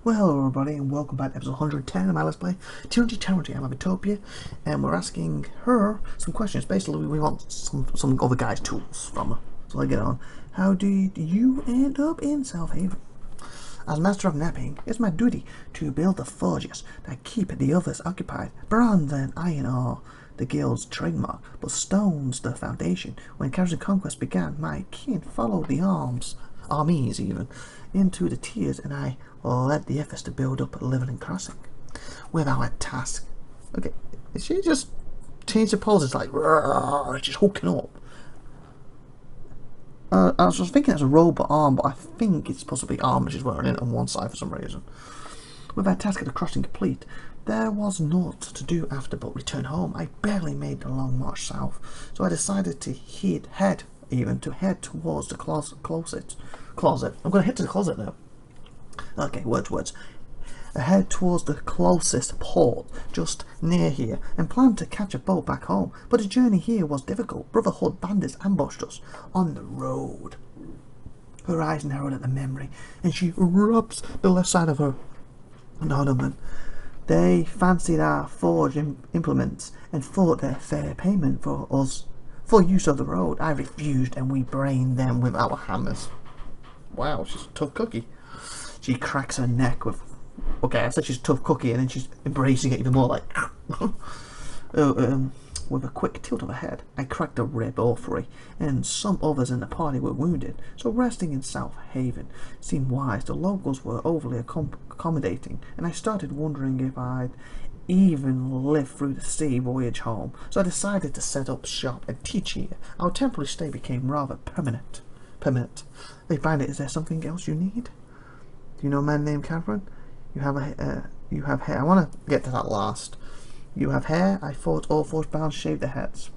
Well, hello everybody, and welcome back to episode 110 of my Let's Play Tyranny. I'm IVATOPia, and we're asking her some questions. Basically, we want some other guys' tools from her. So let's get on. How did you end up in South Haven? As Master of Napping, it's my duty to build the forges that keep the others occupied. Bronze and iron are the guild's trademark, but stone's the foundation. When Carriage Conquest began, my kin followed the armies even, into the tiers, and I led the efforts to build up a leveling crossing. With our task. Okay, she just changed the pose, it's like, just hooking up. I was just thinking it's a robot arm, but I think it's supposed to be armor she's wearing it on one side for some reason. With our task at the crossing complete, there was naught to do after but return home. I barely made the long march south, so I decided to head towards the closet. I'm going to head to the closet now. Okay, words. I head towards the closest port, just near here, and planned to catch a boat back home. But the journey here was difficult. Brotherhood bandits ambushed us on the road. Her eyes narrowed at the memory, and she rubs the left side of her ornament. They fancied our forge implements and thought their fair payment for us for use of the road. I refused, and we brained them with our hammers. Wow, she's a tough cookie. She cracks her neck with... Okay, I said she's a tough cookie, and then she's embracing it even more, like... with a quick tilt of her head, I cracked a rib or three, and some others in the party were wounded, so resting in South Haven seemed wise. The locals were overly accommodating, and I started wondering if I'd even live through the sea voyage home, so I decided to set up shop and teach here. Our temporary stay became rather permanent. They find it. Is there something else you need? Do you know a man named Catherine? You have hair. I want to get to that last. You have hair. I thought all forge-bound shaved their heads.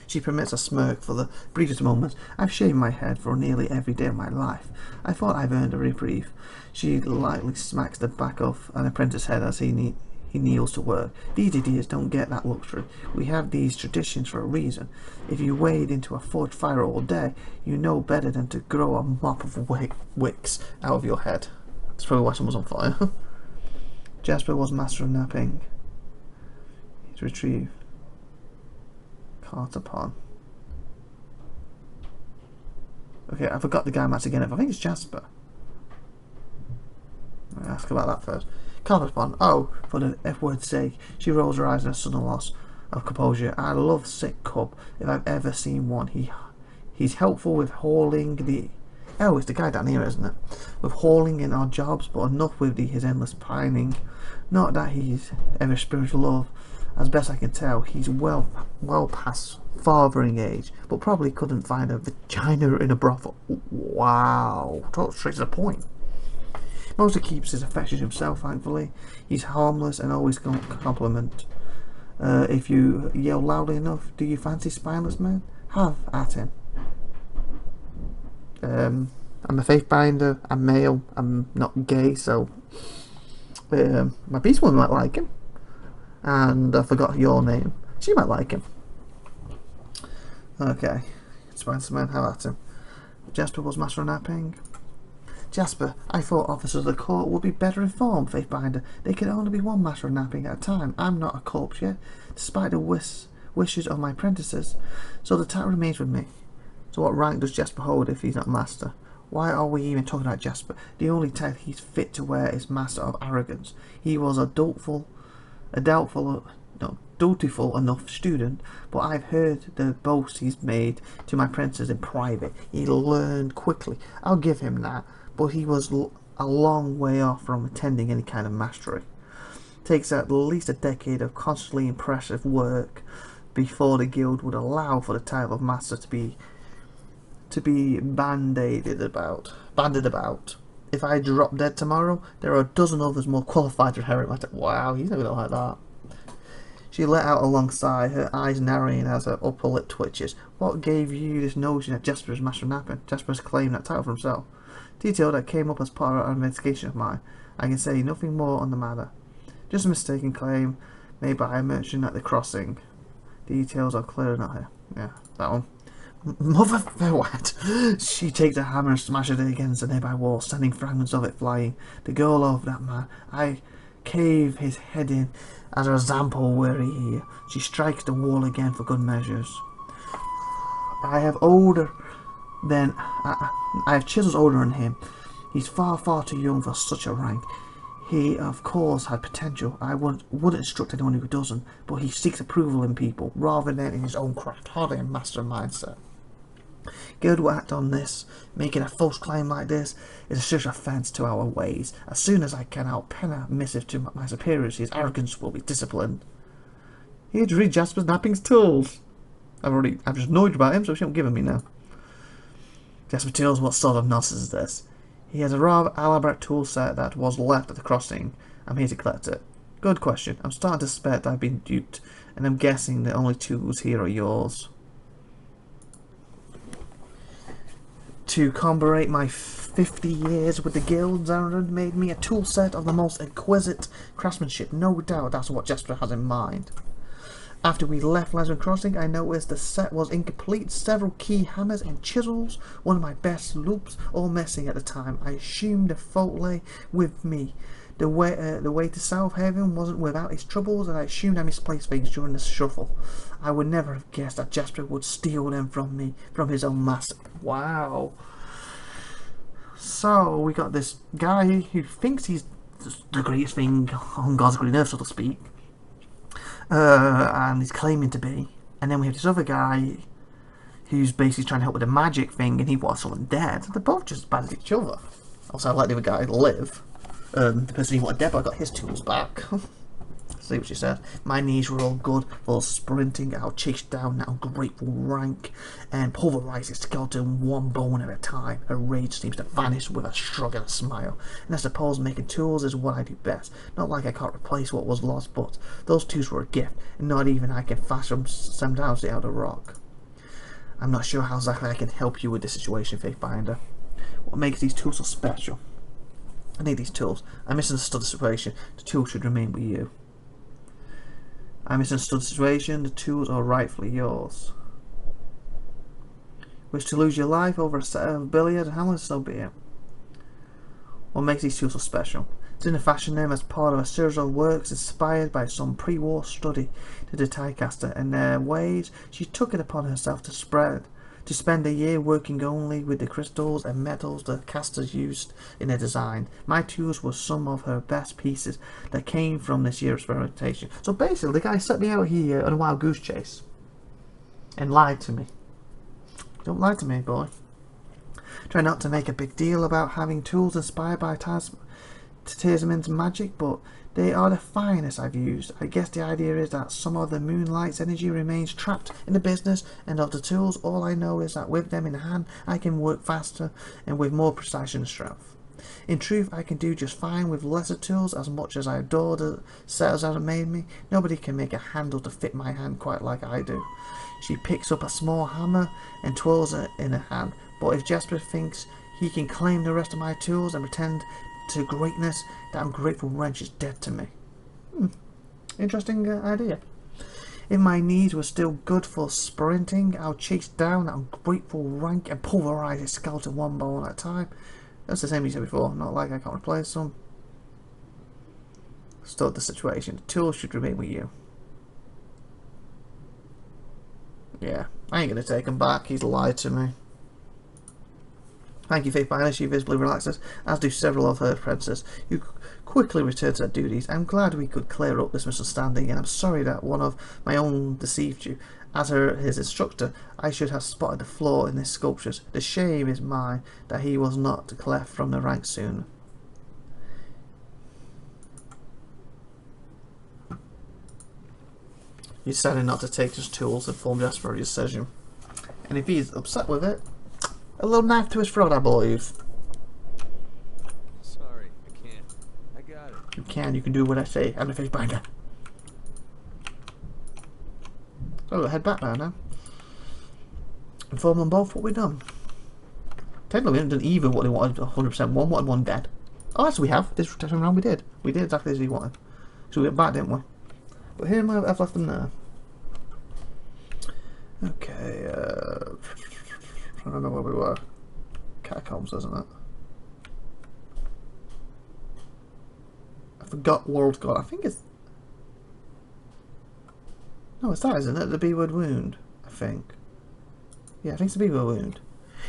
She permits a smirk for the briefest moments. I've shaved my head for nearly every day of my life. I thought I've earned a reprieve. She lightly smacks the back of an apprentice's head as he kneels to work. These idiots don't get that luxury. We have these traditions for a reason. If you wade into a forge fire all day, you know better than to grow a mop of wicks out of your head. That's probably why someone's on fire. Jasper was master of napping. He's retrieved. Cart upon. Okay, I forgot the guy match again. I think it's Jasper. I'll ask about that first. Cart upon. Oh, for the F word's sake. She rolls her eyes in a sudden loss of composure. I love sick cub if I've ever seen one. He's helpful with hauling the... Oh, it's the guy down here, isn't it? With hauling in our jobs, but enough with his endless pining. Not that he's ever spiritual love. As best I can tell, he's well past fathering age, but probably couldn't find a vagina in a brothel. Wow, straight to the point. Mostly keeps his affections himself, thankfully. He's harmless and always compliment. If you yell loudly enough, do you fancy spineless men? Have at him. I'm a faith binder, I'm male, I'm not gay, so my beast woman might like him. And I forgot your name. She might like him. Okay. Spider Man, have at him. Jasper was master of napping. Jasper, I thought officers of the court would be better informed, Faithbinder. They can only be one master of napping at a time. I'm not a corpse yet, despite the wishes of my apprentices. So the title remains with me. So what rank does Jasper hold if he's not master? Why are we even talking about Jasper? The only title he's fit to wear is Master of Arrogance. He was a dutiful enough student, but I've heard the boast he's made to my apprentices in private. He learned quickly. I'll give him that, but he was a long way off from attending any kind of mastery. Takes at least a decade of constantly impressive work before the guild would allow for the title of master to be bandied about. If I drop dead tomorrow, there are a dozen others more qualified to inherit my title. Wow, he's not gonna like that. She let out a long sigh, her eyes narrowing as her upper lip twitches. What gave you this notion that Jasper is master of napping? Jasper's claimed that title for himself. Detail that came up as part of an investigation of mine. I can say nothing more on the matter. Just a mistaken claim made by a merchant at the crossing. Details are clear enough here. Yeah, that one. Mother what? She takes a hammer and smashes it against the nearby wall, sending fragments of it flying. The goal of that man, I cave his head in as an example were he here. She strikes the wall again for good measures. I have older than I have chisels older than him. He's far too young for such a rank. He, of course, had potential. I wouldn't instruct anyone who doesn't, but he seeks approval in people rather than in his own craft. Hardly a master mindset. Guild will act on this. Making a false claim like this is a serious offence to our ways. As soon as I can, I'll pen a missive to my superiors. His arrogance will be disciplined. Here to read Jasper's Napping's tools. I've just annoyed about him, so she won't give him me now. Jasper Tools, what sort of nonsense is this? He has a rather elaborate tool set that was left at the crossing. I'm here to collect it. Good question. I'm starting to suspect I've been duped, and I'm guessing the only tools here are yours. To commemorate my 50 years with the guilds, Aaron made me a tool set of the most exquisite craftsmanship. No doubt that's what Jasper has in mind. After we left Lesbian Crossing, I noticed the set was incomplete. Several key hammers and chisels, one of my best loops, all missing at the time. I assumed the fault lay with me. The way to South Haven wasn't without its troubles, and I assumed I misplaced things during the shuffle. I would never have guessed that Jasper would steal them from me, from his own master. Wow. So, we got this guy who thinks he's the greatest thing on God's green earth, so to speak. And he's claiming to be. And then we have this other guy who's basically trying to help with the magic thing, and he wants someone dead. They're both just as bad as each other. Also, I let the other guy live. The person he wanted dead, but I got his tools back. See what she said. My knees were all good for sprinting. I'll chase down that ungrateful rank and pulverize his skeleton one bone at a time. Her rage seems to vanish with a shrug and a smile. And I suppose making tools is what I do best. Not like I can't replace what was lost, but those tools were a gift, and not even I can fashion them down out of the rock. I'm not sure how exactly I can help you with this situation, Faithbinder. What makes these tools so special? I need these tools. I misunderstood the situation. The tools should remain with you. I misunderstood the situation. The tools are rightfully yours. Wish to lose your life over a set of billiard hammers? So be it. What makes these tools so special? Zina fashioned them as part of a series of works inspired by some pre-war study to the Tiecaster. In their ways, she took it upon herself to spend a year working only with the crystals and metals the casters used in their design. My tools were some of her best pieces that came from this year's experimentation. So basically, the guy set me out here on a wild goose chase and lied to me. Don't lie to me, boy. Try not to make a big deal about having tools inspired by Tasman's magic, but they are the finest I've used. I guess the idea is that some of the moonlight's energy remains trapped in the business, and of the tools, all I know is that with them in hand, I can work faster and with more precision and strength. In truth, I can do just fine with lesser tools. As much as I adore the setters that have made me, nobody can make a handle to fit my hand quite like I do. She picks up a small hammer and twirls it in her hand, but if Jasper thinks he can claim the rest of my tools and pretend to greatness, that ungrateful wrench is dead to me. Interesting idea. If my knees were still good for sprinting, I'll chase down that ungrateful rank and pulverize his skeleton one bone at a time. That's the same you said before, not like I can't replace them. Still the situation. The tools should remain with you. Yeah, I ain't gonna take him back, he's lied to me. Thank you, Faithbinder. She visibly relaxes, as do several of her apprentices, who quickly return to their duties. I'm glad we could clear up this misunderstanding, and I'm sorry that one of my own deceived you. As his instructor, I should have spotted the flaw in his sculptures. The shame is mine that he was not cleft from the ranks sooner. He decided not to take his tools and formed as for his decision. And if he's upset with it, a little knife to his throat, I believe. Sorry, I can't. I got it. You can do what I say. I'm the Faithbinder. So we'll head back now. Inform them both what we've done. Technically, we haven't done either what they wanted 100%. One wanted one dead. Oh, yes, we have. This time around we did. We did exactly as we wanted. So we went back, didn't we? But here I've left them there. Okay, I don't know where we were. Catacombs, isn't it? I forgot World God. I think it's... No, it's that, isn't it? The B-word wound, I think. Yeah, I think it's the B-word wound.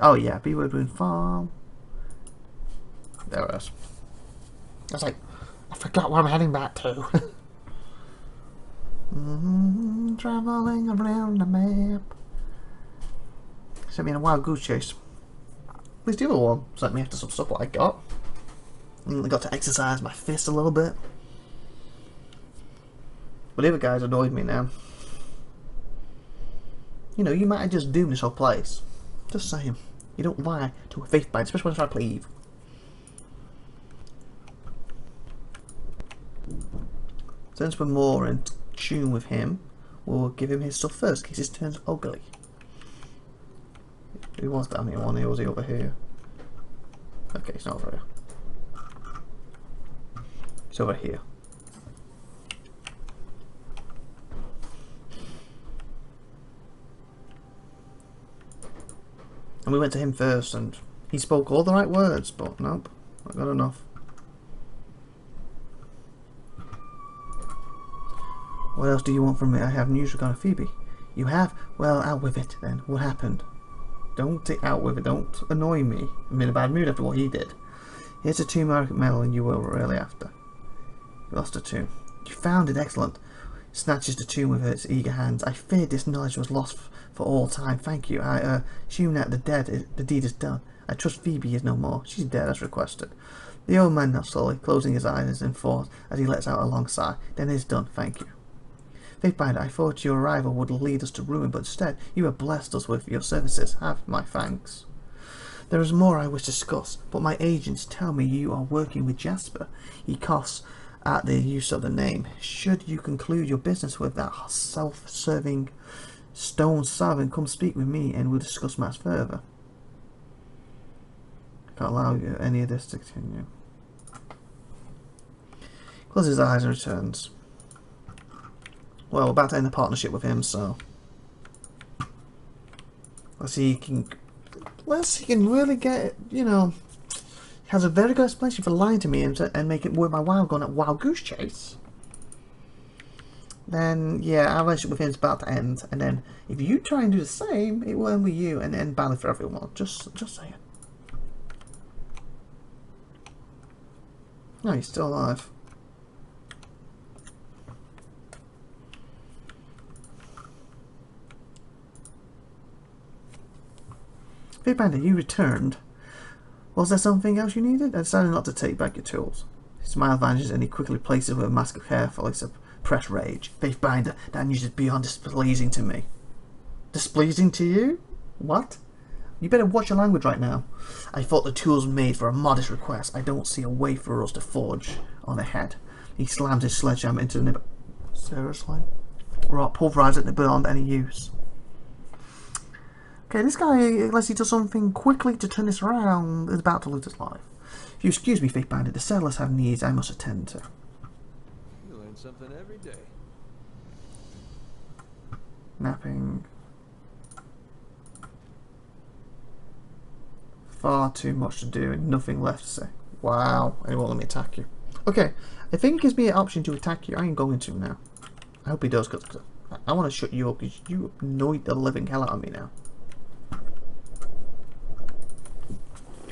Oh yeah, B-word wound farm. There it is. I was like, I forgot where I'm heading back to. Traveling around the map. Sent me on a wild goose chase. At least the other one sent me after some stuff what I got. I got to exercise my fist a little bit. But the other guys annoyed me now. You know, you might have just doomed this whole place. Just saying. You don't lie to a faith bind, especially when I try to play Eve. Since we're more in tune with him, we'll give him his stuff first, in case his turns ugly. He was down here, one, or was he over here? Okay, he's not over here. He's over here. And we went to him first, and he spoke all the right words, but nope, not good enough. What else do you want from me? I have news regarding Phoebe. You have? Well, out with it then. What happened? Don't take out with it. Don't annoy me. I'm in a bad mood after what he did. Here's a turmeric medal and you were really after. You lost a tomb. You found it. Excellent. Snatches the tomb with its eager hands. I feared this knowledge was lost for all time. Thank you. I assume that the deed is done. I trust Phoebe is no more. She's dead as requested. The old man now slowly closing his eyes in thought as he lets out a long sigh. Then it is done. Thank you. Faithbinder, I thought your arrival would lead us to ruin, but instead you have blessed us with your services. Have my thanks. There is more I wish to discuss, but my agents tell me you are working with Jasper. He coughs at the use of the name. Should you conclude your business with that self-serving stone servant, come speak with me and we'll discuss matters further. I can't allow you any of this to continue. Closes his eyes and returns. Well, we're about to end the partnership with him, so let's see he can really get, you know, has a very good explanation for lying to me and make it worth my while going at wild goose chase. Then yeah, our relationship with him is about to end, and then if you try and do the same, it will end with you and end badly for everyone. Just saying. No, he's still alive. Faithbinder, you returned. Was there something else you needed? I decided not to take back your tools. His smile vanishes and he quickly places with a mask of carefully suppressed rage. Faithbinder, that news is beyond displeasing to me. Displeasing to you? What? You better watch your language right now. I thought the tools were made for a modest request. I don't see a way for us to forge on ahead. He slams his sledgehammer into the nib. Seriously? Right, pulverize it beyond any use. Okay, this guy, unless he does something quickly to turn this around, is about to lose his life. If you excuse me, Faithbinder, the settlers have needs I must attend to. You learn something every day. Napping. Far too much to do and nothing left to say. Wow, and he won't let me attack you. Okay, I think it gives me an option to attack you. I ain't going to now. I hope he does, because I want to shut you up, because you annoyed the living hell out of me now.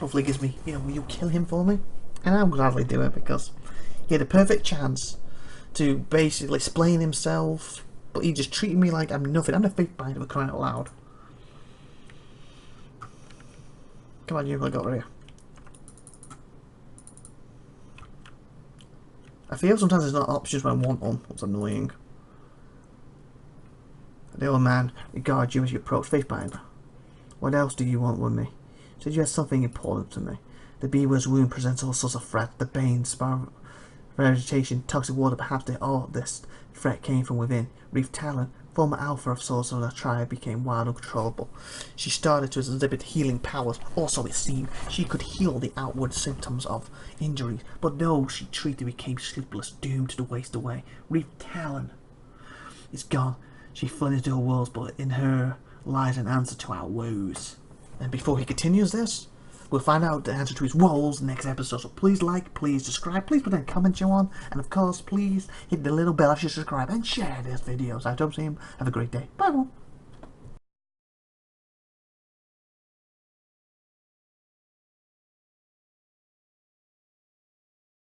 Hopefully it gives me, you know, will you kill him for me? And I'll gladly do it, because he had a perfect chance to basically explain himself, but he just treated me like I'm nothing. I'm the Faithbinder for crying out loud. Come on, you, I got over here. I feel sometimes there's not options when I want them. It's annoying. The old man regards you as you approach. Faithbinder, what else do you want with me? Said you had something important to me. The beaver's wound presents all sorts of threats. The bane, vegetation, toxic water. Perhaps all this threat came from within. Reef Talon, former alpha of sorts of the tribe, became wild and uncontrollable. She started to exhibit healing powers. Also, it seemed she could heal the outward symptoms of injuries. But those she treated became sleepless, doomed to waste away. Reef Talon is gone. She fled into her worlds, but in her lies an answer to our woes. And before he continues this, we'll find out the answer to his roles next episode. So please like, please subscribe, please put any comments you want, and of course, please hit the little bell if you subscribe and share this video. So I hope you have a great day. Bye, everyone.